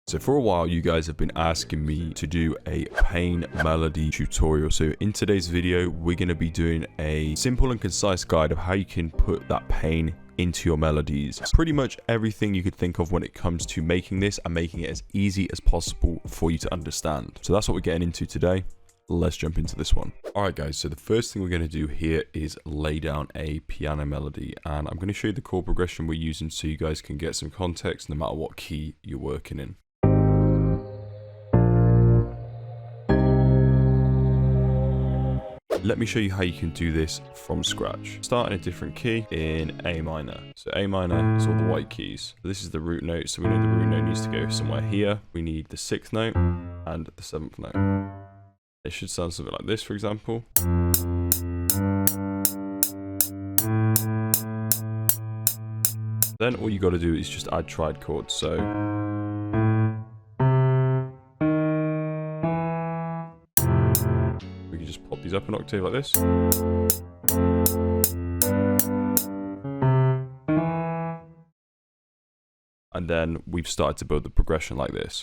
So for a while, you guys have been asking me to do a pain melody tutorial. So in today's video, we're going to be doing a simple and concise guide of how you can put that pain into your melodies. Pretty much everything you could think of when it comes to making this and making it as easy as possible for you to understand. So that's what we're getting into today. Let's jump into this one. All right, guys. So the first thing we're going to do here is lay down a piano melody, and I'm going to show you the chord progression we're using so you guys can get some context no matter what key you're working in. Let me show you how you can do this from scratch. Start in a different key in A minor. So A minor is all the white keys. This is the root note, so we know the root note needs to go somewhere here. We need the 6th note and the 7th note. It should sound something like this, for example. Then all you got to do is just add triad chords. So we can just pop these up an octave like this. And then we've started to build the progression like this.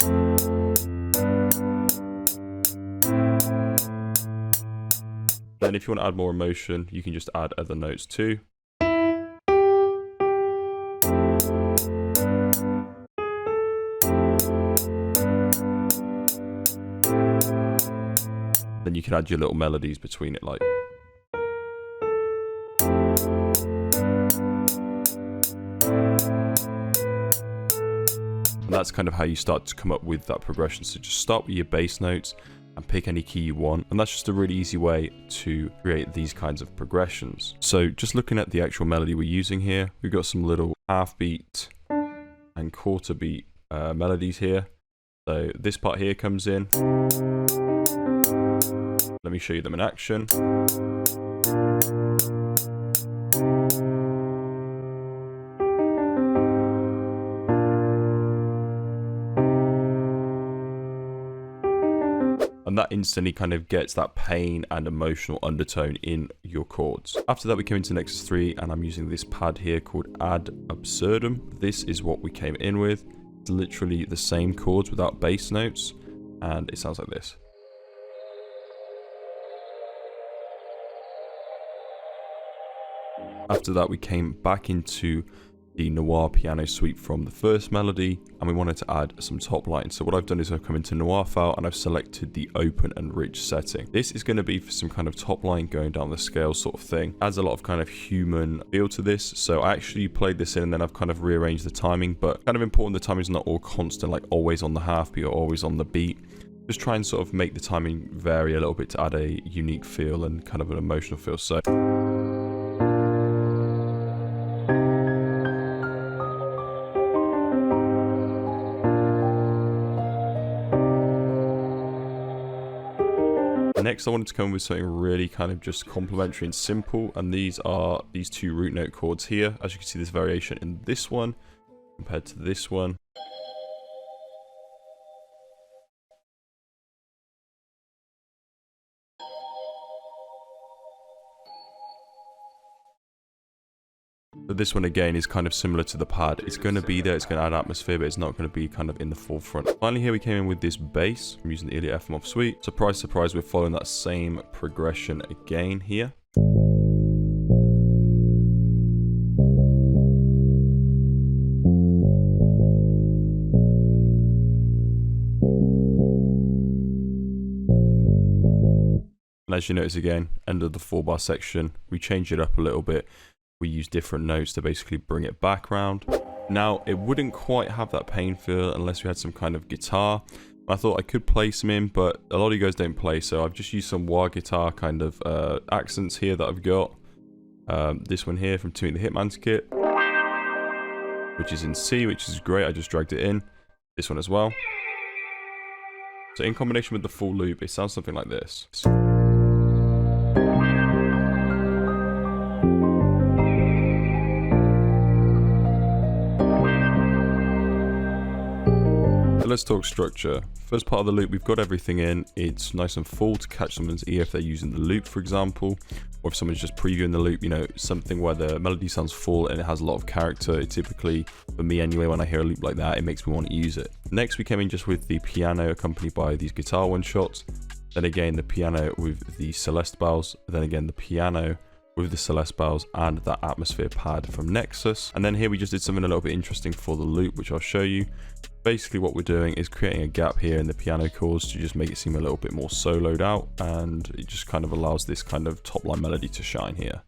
Then if you want to add more emotion, you can just add other notes too. Then you can add your little melodies between it, like. And that's kind of how you start to come up with that progression. So just start with your bass notes and pick any key you want, and that's just a really easy way to create these kinds of progressions. So just looking at the actual melody we're using here, we've got some little half beat and quarter beat melodies here. So this part here comes in. Let me show you them in action. And that instantly kind of gets that pain and emotional undertone in your chords. After that, we came into Nexus 3, and I'm using this pad here called Ad Absurdum. This is what we came in with. It's literally the same chords without bass notes, and it sounds like this. After that, we came back into the Noir piano suite from the first melody, and we wanted to add some top line. So what I've done is I've come into Noir file and I've selected the open and rich setting. This is going to be for some kind of top line going down the scale sort of thing. Adds a lot of kind of human feel to this. So I actually played this in and then I've kind of rearranged the timing, but kind of important the timing's not all constant, like always on the half beat or always on the beat. Just try and sort of make the timing vary a little bit to add a unique feel and kind of an emotional feel. So next, I wanted to come with something really kind of just complementary and simple, and these are these two root note chords here. As you can see, this variation in this one compared to this one. But this one again is kind of similar to the pad. It's going to be there, it's going to add atmosphere, but it's not going to be kind of in the forefront. Finally, here we came in with this bass. I'm using the Ilya Efimov suite. Surprise, surprise, we're following that same progression again here. And as you notice again, end of the 4-bar section, we change it up a little bit. We use different notes to basically bring it back round. Now, it wouldn't quite have that pain feel unless we had some kind of guitar. I thought I could play some in, but a lot of you guys don't play, so I've just used some wah guitar kind of accents here that I've got. This one here from Tooting the Hitman's kit, which is in C, which is great. I just dragged it in. This one as well. So in combination with the full loop, it sounds something like this. let's talk structure. First part of the loop, we've got everything in. It's nice and full to catch someone's ear if they're using the loop, for example, or if someone's just previewing the loop, you know, something where the melody sounds full and it has a lot of character. It typically, for me anyway, when I hear a loop like that, it makes me want to use it. Next, we came in just with the piano accompanied by these guitar one-shots. Then again, the piano with the Celeste bells. Then again, the piano with the Celeste bells and that atmosphere pad from Nexus. And then here we just did something a little bit interesting for the loop, which I'll show you. Basically what we're doing is creating a gap here in the piano chords to just make it seem a little bit more soloed out, and it just kind of allows this kind of top line melody to shine here.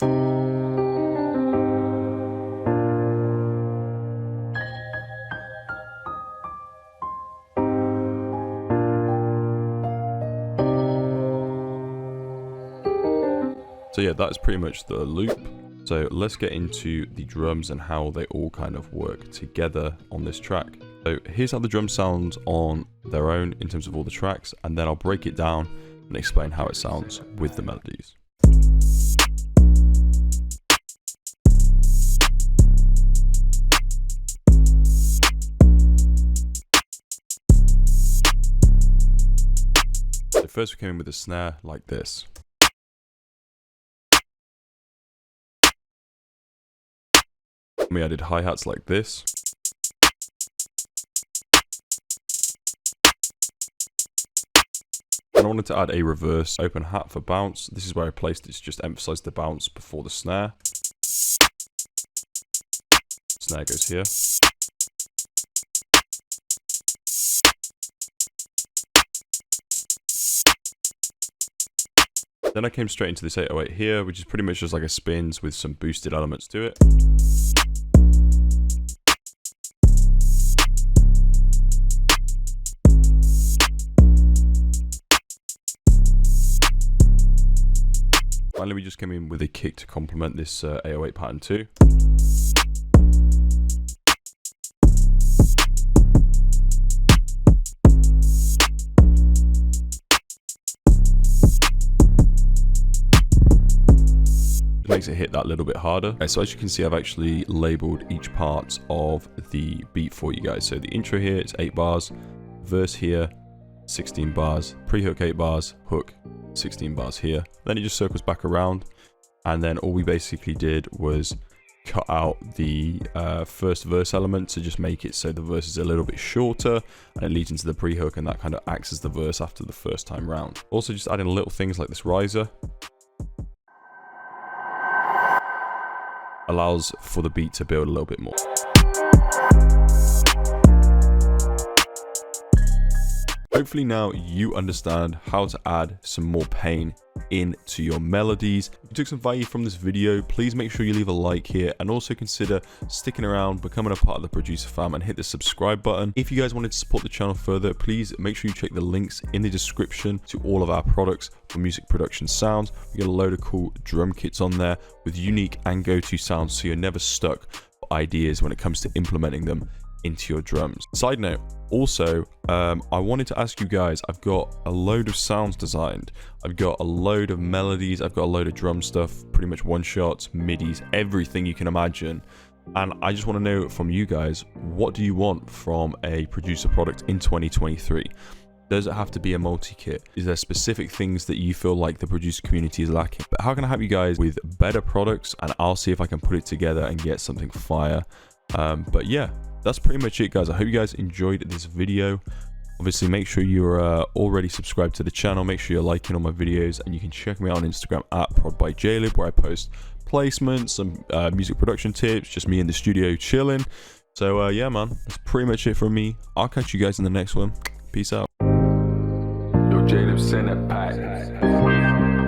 So yeah, that's pretty much the loop. So let's get into the drums and how they all kind of work together on this track. So here's how the drums sound on their own in terms of all the tracks, and then I'll break it down and explain how it sounds with the melodies. So first we came in with a snare like this. We added hi-hats like this. And I wanted to add a reverse open hat for bounce. This is where I placed it to just emphasize the bounce before the snare. Snare goes here. Then I came straight into this 808 here, which is pretty much just like a spins with some boosted elements to it. Finally, we just came in with a kick to complement this 808 pattern too. It makes it hit that little bit harder. Okay, so as you can see, I've actually labeled each part of the beat for you guys. So the intro here, it's 8 bars, verse here, 16 bars, pre-hook 8 bars, hook 16 bars here. Then it just circles back around, and then all we basically did was cut out the first verse element to just make it so the verse is a little bit shorter and it leads into the pre-hook, and that kind of acts as the verse after the first time round. Also just adding little things like this riser allows for the beat to build a little bit more. Hopefully now you understand how to add some more pain into your melodies. If you took some value from this video, please make sure you leave a like here, and also consider sticking around, becoming a part of the producer fam, and hit the subscribe button. If you guys wanted to support the channel further, please make sure you check the links in the description to all of our products for music production sounds. We got a load of cool drum kits on there with unique and go-to sounds, so you're never stuck for ideas when it comes to implementing them into your drums. Side note, also, I wanted to ask you guys, I've got a load of sounds designed. I've got a load of melodies. I've got a load of drum stuff, pretty much one-shots, midis, everything you can imagine. And I just want to know from you guys, what do you want from a producer product in 2023? Does it have to be a multi-kit? Is there specific things that you feel like the producer community is lacking? But how can I help you guys with better products? And I'll see if I can put it together and get something fire. But yeah, that's pretty much it, guys. I hope you guys enjoyed this video. Obviously, make sure you're already subscribed to the channel. Make sure you're liking all my videos, and you can check me out on Instagram at ProdByJlib, where I post placements, some music production tips, just me in the studio chilling. So yeah, man, that's pretty much it from me. I'll catch you guys in the next one. Peace out. Yo, Jalib, send that pack.